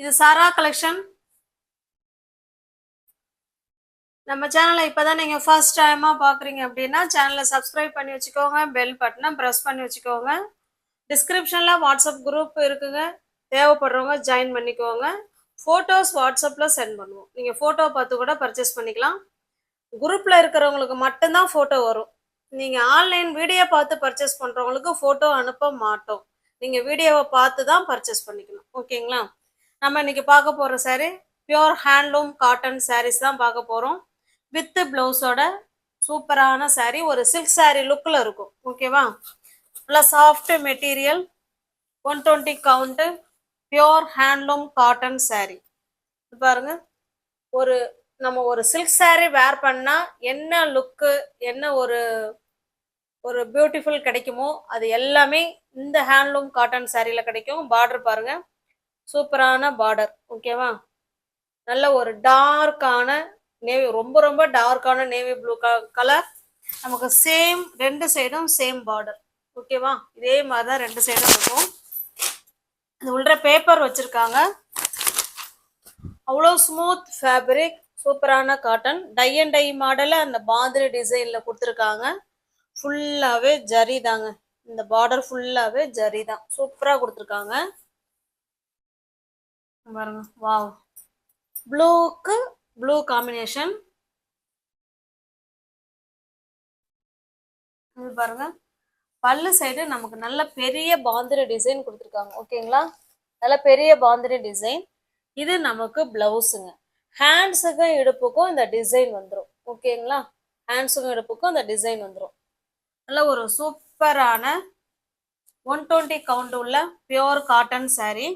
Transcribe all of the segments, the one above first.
இது சாரா கலெக்ஷன். நம்ம சேனலை இப்போதான் நீங்கள் ஃபர்ஸ்ட் டைமாக பார்க்குறீங்க அப்படின்னா சேனலை சப்ஸ்கிரைப் பண்ணி வச்சுக்கோங்க, பெல் பட்டனை ப்ரெஸ் பண்ணி வச்சுக்கோங்க. டிஸ்கிரிப்ஷனில் வாட்ஸ்அப் குரூப் இருக்குங்க, தேவைப்படுறவங்க ஜாயின் பண்ணிக்கோங்க. ஃபோட்டோஸ் வாட்ஸ்அப்பில் சென்ட் பண்ணுவோம், நீங்கள் ஃபோட்டோ பார்த்து கூட பர்ச்சேஸ் பண்ணிக்கலாம். குரூப்பில் இருக்கிறவங்களுக்கு மட்டும்தான் ஃபோட்டோ வரும். நீங்கள் ஆன்லைன் வீடியோ பார்த்து பர்ச்சேஸ் பண்ணுறவங்களுக்கு ஃபோட்டோ அனுப்ப மாட்டோம். நீங்கள் வீடியோவை பார்த்து தான் பர்ச்சேஸ் பண்ணிக்கணும், ஓகேங்களா? நம்ம இன்னைக்கு பார்க்க போகிற sari pure handloom cotton saris தான் பார்க்க போகிறோம். வித் பிளவுஸோட சூப்பரான சாரீ, ஒரு சில்க் சாரீ லுக்கில் இருக்கும், ஓகேவா? நல்லா soft material, 120 count, pure handloom cotton sari. பாருங்க, நம்ம ஒரு சில்க் சாரீ வேர் பண்ணா என்ன லுக்கு, என்ன ஒரு பியூட்டிஃபுல் கிடைக்குமோ அது எல்லாமே இந்த ஹேண்ட்லூம் காட்டன் சாரீல கிடைக்கும். பார்டர் பாருங்க, சூப்பரான பார்டர், ஓகேவா? நல்ல ஒரு டார்க்கான நேவி, ரொம்ப ரொம்ப டார்க்கான நேவி ப்ளூ கலர். நமக்கு சேம் ரெண்டு சைடும் சேம் பார்டர், ஓகேவா? இதே மாதிரி தான் ரெண்டு சைடும் இருக்கும். இது உள்ள பேப்பர் வச்சிருக்காங்க. அவ்வளோ ஸ்மூத் ஃபேப்ரிக், சூப்பரான காட்டன். டை அண்ட் டை மாடல அந்த பாந்திரி டிசைன்ல கொடுத்துருக்காங்க. ஃபுல்லாவே ஜரி தாங்க, இந்த பார்டர் ஃபுல்லாவே ஜரி தான், சூப்பரா கொடுத்துருக்காங்க பாருங்க. வாவ், ப்ளூக்கு ப்ளூ காம்பினேஷன். இது பாருங்க, பல்லு சைடு நமக்கு நல்ல பெரிய பாந்திரி டிசைன் கொடுத்துருக்காங்க, ஓகேங்களா? நல்ல பெரிய பாந்திரி டிசைன். இது நமக்கு பிளவுஸுங்க. ஹேண்ட்ஸுக்கும் இடுப்புக்கும் இந்த டிசைன் வந்துடும், ஓகேங்களா? ஹேண்ட்ஸுக்கும் இடுப்புக்கும் இந்த டிசைன் வந்துடும். நல்ல ஒரு சூப்பரான 120 கவுண்ட் உள்ள பியோர் காட்டன் சாரீ.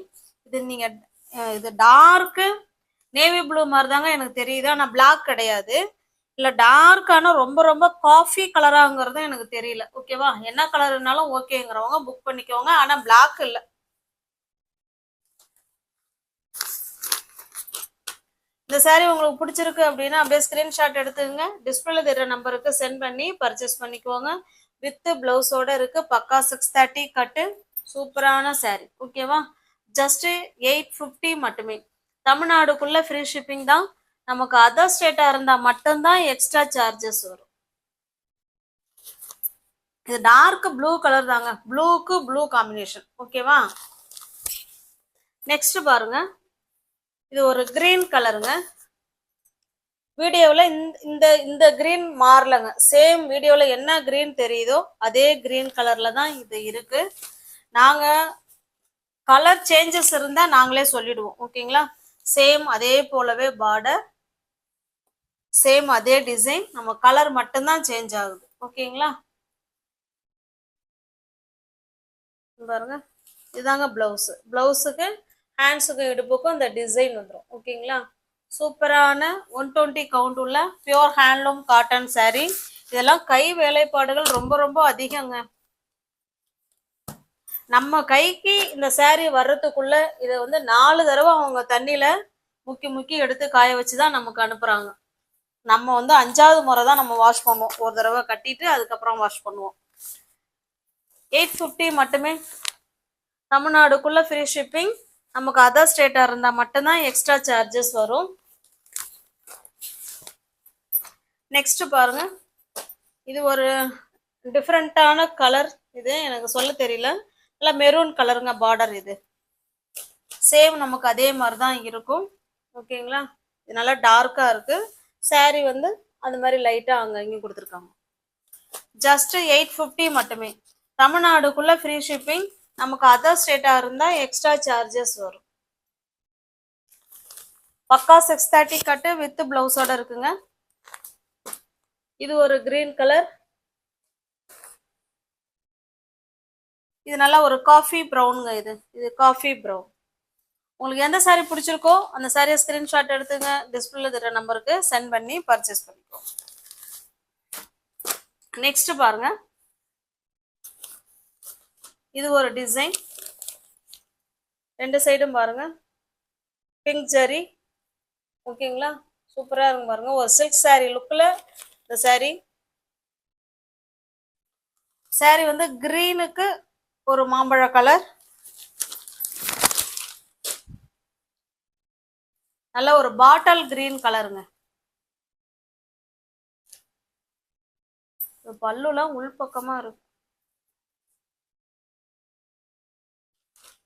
இது நீங்க இது டார்க்கு நேவி ப்ளூ மாதிரி தாங்க எனக்கு தெரியுது, ஆனால் பிளாக் கிடையாது. இல்லை டார்க்கான ரொம்ப ரொம்ப காஃபி கலராங்கிறது எனக்கு தெரியல, ஓகேவா? என்ன கலர்னாலும் ஓகேங்கிறவங்க புக் பண்ணிக்கோங்க, ஆனால் பிளாக் இல்லை. இந்த சாரீ உங்களுக்கு பிடிச்சிருக்கு அப்படின்னா அப்படியே ஸ்கிரீன்ஷாட் எடுத்துங்க, டிஸ்பிளேல தெரிகிற நம்பருக்கு சென்ட் பண்ணி பர்ச்சேஸ் பண்ணிக்கோங்க. வித் பிளவுஸோட இருக்கு, பக்கா 630 கட்டு, சூப்பரான சாரீ, ஓகேவா? ஜஸ்ட் 850 மட்டுமே. தமிழ்நாடுக்குள்ள ஃப்ரீ ஷிப்பிங் தான். நமக்கு அதர் ஸ்டேட்டா இருந்தா மட்டும்தான் எக்ஸ்ட்ரா சார்ஜஸ் வரும். இது டார்க் ப்ளூ கலர் தாங்க, ப்ளூக்கு ப்ளூ காம்பினேஷன், ஓகேவா? நெக்ஸ்ட் பாருங்க, இது ஒரு கிரீன் கலருங்க. வீடியோவில் இந்த இந்த கிரீன் மாறலங்க, சேம் வீடியோவில் என்ன கிரீன் தெரியுதோ அதே கிரீன் கலர்ல தான் இது இருக்கு. நாங்கள் கலர் சேஞ்சஸ் இருந்தால் நாங்களே சொல்லிடுவோம், ஓகேங்களா? சேம் அதே போலவே பார்டர், சேம் அதே டிசைன், நம்ம கலர் மட்டும்தான் சேஞ்ச் ஆகுது, ஓகேங்களா? பாருங்க, இதுதாங்க பிளவுஸ். பிளவுஸுக்கு ஹேண்ட்ஸுக்கு இடுப்புக்கும் இந்த டிசைன் வந்துடும், ஓகேங்களா? சூப்பரான 120 கவுண்ட் உள்ள பியோர் ஹேண்ட்லூம் காட்டன் சாரீ. இதெல்லாம் கை வேலைப்பாடுகள் ரொம்ப ரொம்ப அதிகங்க. நம்ம கைக்கு இந்த சாரீ வர்றதுக்குள்ள இதை வந்து 4 தடவை அவங்க தண்ணியில முக்கி முக்கி எடுத்து காய வச்சுதான் நமக்கு அனுப்புறாங்க. நம்ம வந்து 5வது முறை தான் நம்ம வாஷ் பண்ணுவோம், ஒரு தடவை கட்டிட்டு அதுக்கப்புறம் வாஷ் பண்ணுவோம். 850 மட்டுமே. தமிழ்நாடுக்குள்ள ஃப்ரீ ஷிப்பிங். நமக்கு அதர் ஸ்டேட்டா இருந்தா மட்டும்தான் எக்ஸ்ட்ரா சார்ஜஸ் வரும். நெக்ஸ்ட் பாருங்க, இது ஒரு டிஃப்ரெண்டான கலர். இது எனக்கு சொல்ல தெரியல, நல்லா மெரூன் கலருங்க பார்டர். இது சேம் நமக்கு அதே மாதிரி தான் இருக்கும், ஓகேங்களா? இது நல்லா டார்க்கா இருக்கு. சாரீ வந்து அந்த மாதிரி லைட்டா அங்க இங்கே கொடுத்துருக்காங்க. ஜஸ்ட் 850 மட்டுமே. தமிழ்நாடுக்குள்ள ஃப்ரீ ஷிப்பிங். நமக்கு அதர் ஸ்டேட்டா இருந்தா எக்ஸ்ட்ரா சார்ஜஸ் வரும். பக்கா 630 கட்டு வித் பிளவுஸோட இருக்குங்க. இது ஒரு கிரீன் கலர். இது நல்லா ஒரு காஃபி ப்ரௌனுங்க. இது காஃபி ப்ரௌன். உங்களுக்கு எந்த சாரீ பிடிச்சிருக்கோ அந்த சாரியை ஸ்கிரீன்ஷாட் எடுத்துங்க, டிஸ்பிளேல தெரிற நம்பருக்கு சென்ட் பண்ணி பர்ச்சேஸ் பண்ணிக்கோ. நெக்ஸ்ட் பாருங்க, இது ஒரு டிசைன். ரெண்டு சைடும் பாருங்க, பிங்க் ஜரி, ஓகேங்களா? சூப்பரா இருக்கும் பாருங்க, ஒரு சில்க் சாரீ லுக்ல இந்த சாரீ. சாரீ வந்து கிரீனுக்கு ஒரு மாம்பழ கலர், நல்ல ஒரு பாட்டில் கிரீன் கலருங்க. பல்லுலாம் உள்பக்கமா இருக்கு.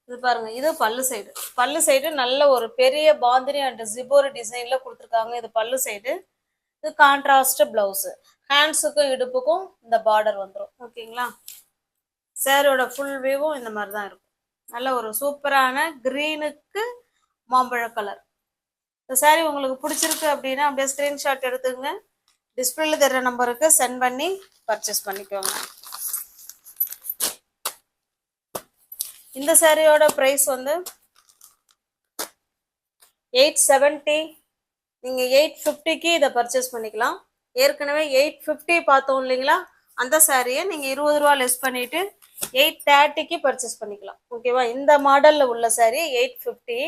இது பாருங்க, இது பல்லு சைடு. பல்லு சைடு நல்ல ஒரு பெரிய பாந்தினி அண்ட் ஜிபோரி டிசைன்ல கொடுத்துருக்காங்க. இது பல்லு சைடு. இது கான்ட்ராஸ்ட் பிளவுஸ். ஹேண்ட்ஸுக்கும் இடுப்புக்கும் இந்த பார்டர் வந்துடும். ஓகேங்களா? சேரோட ஃபுல் வியூவும் இந்த மாதிரி தான் இருக்கும். நல்ல ஒரு சூப்பரான கிரீனுக்கு மாம்பழ கலர். இந்த சாரீ உங்களுக்கு பிடிச்சிருக்கு அப்படின்னா அப்படியே ஸ்கிரீன்ஷாட் எடுத்துங்க. டிஸ்பிளேல தர நம்பருக்கு சென்ட் பண்ணி பர்ச்சேஸ் பண்ணிக்கோங்க. இந்த சாரியோட பிரைஸ் வந்து 870. நீங்க 850க்கு இதை பர்ச்சேஸ் பண்ணிக்கலாம். ஏற்கனவே 850 பார்த்தோம் இல்லைங்களா? அந்த சாரியை நீங்க 20 ரூபா லெஸ் பண்ணிட்டு 830க்கு பர்ச்சேஸ் பண்ணிக்கலாம். ஓகேவா? இந்த மாடல்ல உள்ள சாரி 850.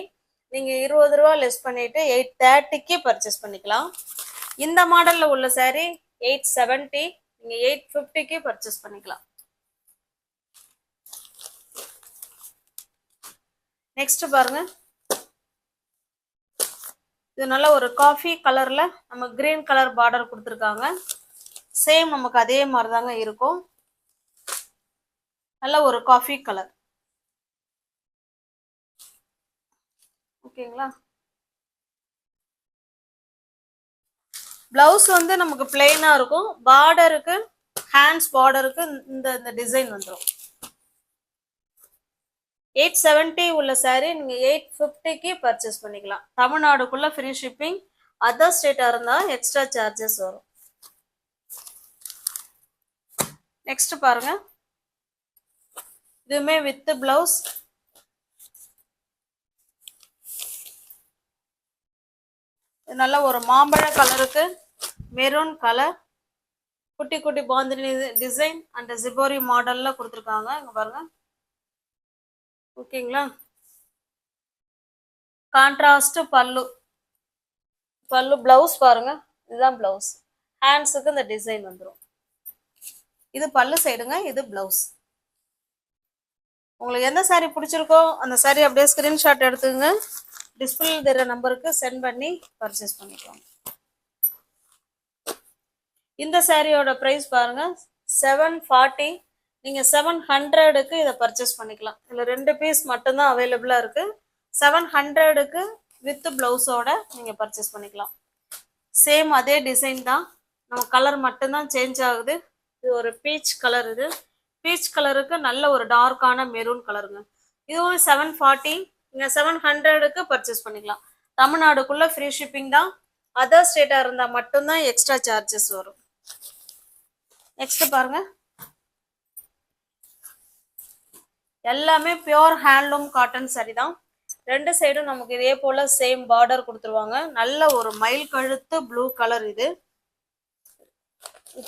நீங்க 20 ரூபா லெஸ் பண்ணிட்டு 830க்கு பர்ச்சேஸ் பண்ணிக்கலாம். இந்த மாடல்ல உள்ள சாரி 870. நீங்க 850க்கு பர்ச்சேஸ் பண்ணிக்கலாம். நெக்ஸ்ட் பாருங்க, இது நல்ல ஒரு காஃபி கலர்ல நம்ம கிரீன் கலர் பார்டர் கொடுத்துருக்காங்க. சேம் நமக்கு அதே மாதிரி தாங்க இருக்கும். நல்ல ஒரு காஃபி கலர். ஓகேங்களா? பிளவுஸ் வந்து நமக்கு பிளெயினா இருக்கும். பார்டருக்கு, ஹேண்ட்ஸ் பார்டருக்கு இந்த டிசைன் வந்துடும். 870 உள்ள சாரி நீங்க 850க்கு பர்ச்சேஸ் பண்ணிக்கலாம். தமிழ்நாடுக்குள்ள ஃப்ரீ ஷிப்பிங். அதர் ஸ்டேட்டா இருந்தா எக்ஸ்ட்ரா சார்ஜஸ் வரும். நெக்ஸ்ட் பாருங்க, இதுவுமே வித் பிளவுஸ். நல்ல ஒரு மாம்பழ கலருக்கு மெரூன் கலர், குட்டி குட்டி பாந்தினி டிசைன் அண்ட் ஜிபோரி மாடல்ல கொடுத்துருக்காங்க. இங்க பாருங்க. ஓகேங்களா? கான்ட்ராஸ்ட் பல்லு. பல்லு பிளவுஸ் பாருங்க, இதுதான் பிளவுஸ். ஹேண்ட்ஸுக்கு இந்த டிசைன் வந்துடும். இது பல்லு சைடுங்க, இது பிளவுஸ். உங்களுக்கு எந்த சாரி பிடிச்சிருக்கோ அந்த சாரி அப்படியே ஸ்கிரீன்ஷாட் எடுத்துங்க. டிஸ்பிளே தர நம்பருக்கு சென்ட் பண்ணி பர்ச்சேஸ் பண்ணிக்கலாம். இந்த சாரியோட பிரைஸ் பாருங்க 740. நீங்க 700க்கு இதை பர்ச்சேஸ் பண்ணிக்கலாம். இதுல 2 பீஸ் மட்டும்தான் அவைலபிளா இருக்கு. 700க்கு வித் பிளவுஸோட நீங்க பர்ச்சேஸ் பண்ணிக்கலாம். சேம் அதே டிசைன் தான், நம்ம கலர் மட்டும்தான் சேஞ்ச் ஆகுது. இது ஒரு பீச் கலர். இது பீச் கலருக்கு நல்ல ஒரு டார்க்கான மெரூன் கலருங்க. இதுவும் 740. நீங்க 700க்கு பர்ச்சேஸ் பண்ணிக்கலாம். தமிழ்நாடுக்குள்ள ஃப்ரீ ஷிப்பிங் தான். அதர் ஸ்டேட்டா இருந்தா மட்டும்தான் எக்ஸ்ட்ரா சார்ஜஸ் வரும். நெக்ஸ்ட் பாருங்க, எல்லாமே பியோர் ஹேண்ட்லூம் காட்டன் சாரி தான். 2 சைடும் நமக்கு இதே போல சேம் பார்டர் கொடுத்துருவாங்க. நல்ல ஒரு மயில் கழுத்து ப்ளூ கலர். இது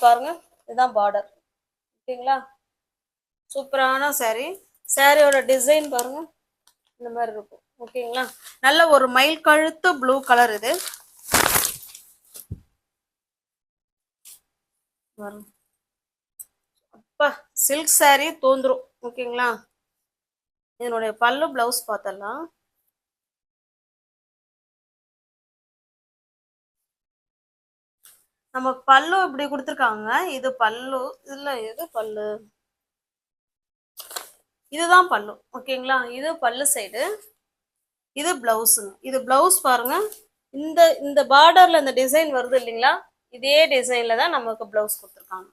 பாருங்க, இதுதான் பார்டர். ஓகேங்களா? சூப்பரான சாரி. சாரியோட டிசைன் பாருங்க, இந்த மாதிரி இருக்கும். ஓகேங்களா? நல்ல ஒரு மயில் கழுத்து ப்ளூ கலர். இது அப்பா சில்க் சாரி தோந்துரும். ஓகேங்களா? இதனுடைய பல்லு பிளவுஸ் பார்த்தலாம். நம்ம பல்லு இப்படி கொடுத்துருக்காங்க. இது பல்லு இல்ல, எது பல்லு? இதுதான் பல்லு. ஓகேங்களா? இது பல்லு சைடு, இது பிளவுஸுங்க. இது பிளவுஸ் பாருங்க. இந்த இந்த பார்டர்ல இந்த டிசைன் வருது இல்லைங்களா? இதே டிசைன்ல தான் நமக்கு பிளவுஸ் கொடுத்துருக்காங்க.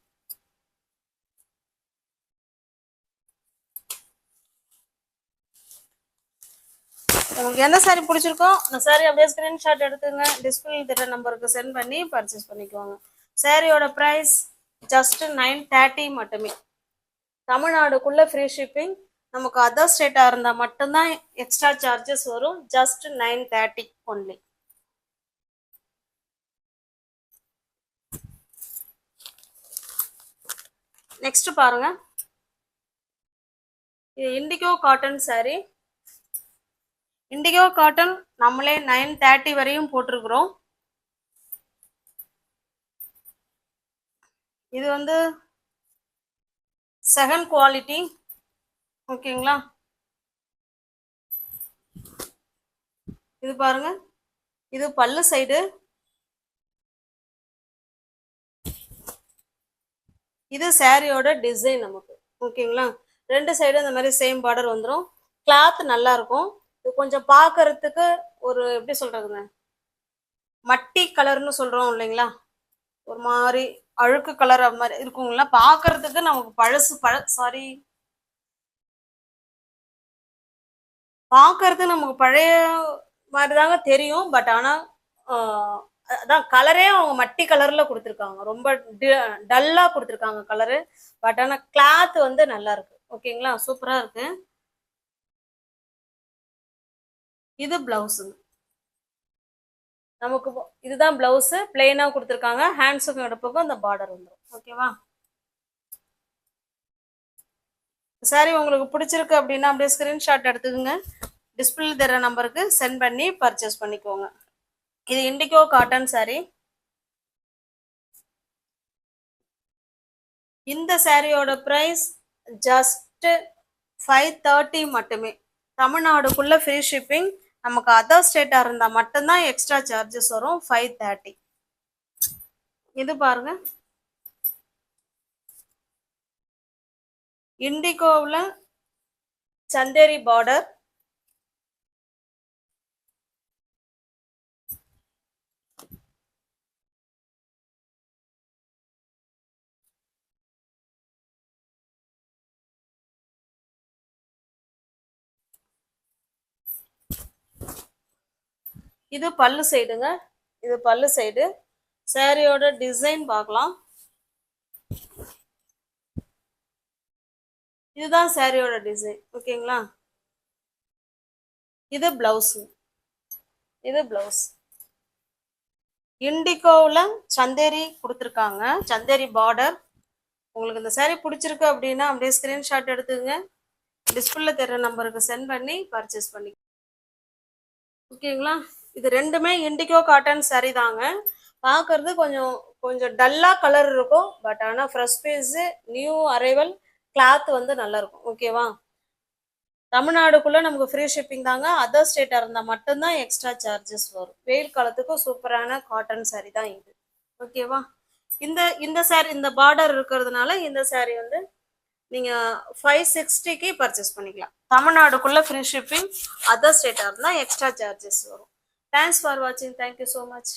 உங்களுக்கு எந்த சாரி பிடிச்சிருக்கோ அந்த சாரி அப்படியே ஸ்கிரீன்ஷாட் எடுத்துங்க. டிஸ்பிளே தர நம்பருக்கு சென்ட் பண்ணி பர்ச்சேஸ் பண்ணிக்குவாங்க. சாரியோட பிரைஸ் ஜஸ்ட் 930 மட்டுமே. தமிழ்நாடுக்குள்ள ஃப்ரீ ஷிப்பிங். நமக்கு அதர் ஸ்டேட்டா இருந்தா மட்டும்தான் எக்ஸ்ட்ரா சார்ஜஸ் வரும். Just 930 only. நெக்ஸ்ட் பாருங்க, இது indigo cotton sorry. Indigo cotton நம்மளே 930 வரையும் போட்டிருக்கிறோம். இது வந்து செகண்ட் குவாலிட்டி. ஓகேங்களா? இது பாருங்க, இது பல்லு சைடு. இது சாரியோட டிசைன் நமக்கு. ஓகேங்களா, ரெண்டு சைடும் இந்த மாதிரி சேம் பார்டர் வந்துடும். கிளாத் நல்லா இருக்கும். இது கொஞ்சம் பார்க்கறதுக்கு ஒரு எப்படி சொல்றதுங்க, மட்டி கலர்னு சொல்றோம் இல்லைங்களா, ஒரு மாதிரி அழுக்கு கலர் அது மாதிரி இருக்குங்களா, பார்க்கறதுக்கு நமக்கு சாரி, பார்க்கறதுக்கு நமக்கு பழைய மாதிரி தாங்க தெரியும். பட் ஆனால் அதான் கலரே அவங்க மட்டி கலர்ல கொடுத்துருக்காங்க. ரொம்ப டல்லா கொடுத்துருக்காங்க கலரு. பட் ஆனால் கிளாத் வந்து நல்லா இருக்கு. ஓகேங்களா, சூப்பரா இருக்கு. இது பிளவுஸுங்க நமக்கு. இதுதான் பிளவுஸ், பிளெயினா கொடுத்துருக்காங்க. ஹேண்ட்ஸுக்கும் எடுப்புக்கும் இந்த பார்டர் வந்துடும். ஓகேவா, சாரி உங்களுக்கு பிடிச்சிருக்கு அப்படின்னா அப்படியே ஸ்கிரீன்ஷாட் எடுத்துக்கோங்க. டிஸ்பிளே தர நம்பருக்கு சென்ட் பண்ணி பர்ச்சேஸ் பண்ணிக்கோங்க. இது இண்டிகோ காட்டன் சாரி. இந்த சாரியோட பிரைஸ் ஜஸ்ட் 530 மட்டுமே. தமிழ்நாடுக்குள்ள ஃப்ரீ ஷிப்பிங். நமக்கு அதர் ஸ்டேட்டா இருந்தா மட்டும்தான் எக்ஸ்ட்ரா சார்ஜஸ் வரும். 530. இது பாருங்க, இண்டிகோவில் சந்தேரி பார்டர். இது பல்லு சைடுங்க. இது பல்லு சைடு. சாரியோட டிசைன் பார்க்கலாம். இதுதான் சாரியோட டிசைன். ஓகேங்களா, இது பிளவுஸ். இது பிளவுஸ் இண்டிகோவில் சந்தேரி கொடுத்துருக்காங்க, சந்தேரி பார்டர். உங்களுக்கு இந்த சாரி பிடிச்சிருக்கு அப்படின்னா அப்படியே ஸ்கிரீன்ஷாட் எடுத்துங்க. டிஸ்பிளே தெரிய நம்பருக்கு சென்ட் பண்ணி பர்ச்சேஸ் பண்ணி. ஓகேங்களா, இது ரெண்டுமே இண்டிகோ காட்டன் சாரி தாங்க. பார்க்கறது கொஞ்சம் கொஞ்சம் டல்லா கலர் இருக்கும். பட் ஆனால் fresh piece, new arrival, cloth வந்து நல்லா இருக்கும். ஓகேவா, தமிழ்நாடுக்குள்ள நமக்கு ஃப்ரீ ஷிப்பிங் தாங்க. அதர் ஸ்டேட்டா இருந்தால் மட்டும்தான் எக்ஸ்ட்ரா சார்ஜஸ் வரும். வெயில் காலத்துக்கும் சூப்பரான காட்டன் சாரி தான் இது. ஓகேவா, இந்த இந்த சாரி இந்த பார்டர் இருக்கிறதுனால இந்த சாரி வந்து நீங்க 560க்கு பர்ச்சேஸ் பண்ணிக்கலாம். தமிழ்நாடுக்குள்ள ஃப்ரீ ஷிப்பிங். அதர் ஸ்டேட்டா இருந்தால் எக்ஸ்ட்ரா சார்ஜஸ் வரும். தேங்க்ஸ் ஃபார் வாட்சிங். Thank you so much.